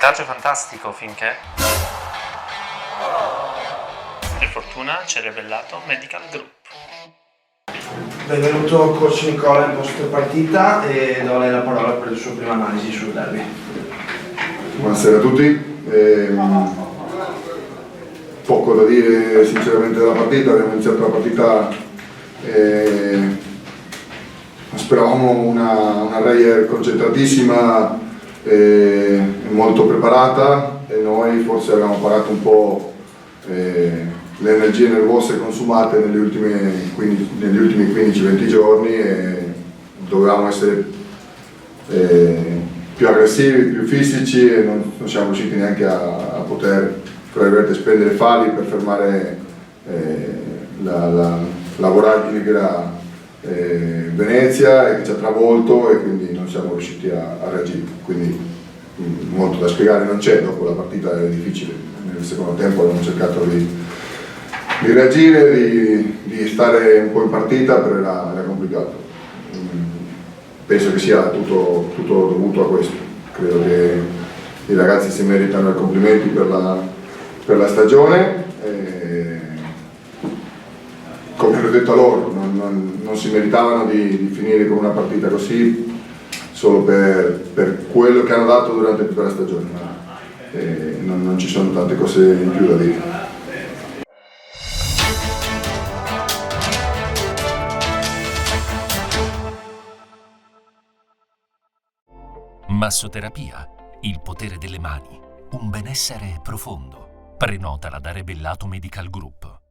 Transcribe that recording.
risultato fantastico finché... Per fortuna ci è rivelato Medical Group. Benvenuto coach Nicola in post partita e do a lei la parola per la sua prima analisi sul derby. Buonasera a tutti. Poco da dire sinceramente della partita, abbiamo iniziato la partita speravamo una Reyer concentratissima e molto preparata, e noi forse abbiamo parato un po' le energie nervose consumate negli ultimi 15-20 giorni, e dovevamo essere più aggressivi, più fisici, e non siamo riusciti neanche a poter spendere falli per fermare la voragine che era Venezia e che ci ha travolto, e quindi non siamo riusciti a reagire. Quindi molto da spiegare non c'è, dopo la partita era difficile, nel secondo tempo abbiamo cercato di reagire, di stare un po' in partita, però era complicato. Penso che sia tutto dovuto a questo. Credo che i ragazzi si meritano i complimenti per la stagione. Come ho detto a loro, non si meritavano di finire con una partita così solo per quello che hanno dato durante tutta la stagione. Non ci sono tante cose in più da dire. Massoterapia, il potere delle mani, un benessere profondo. Prenotala da Rebellato Medical Group.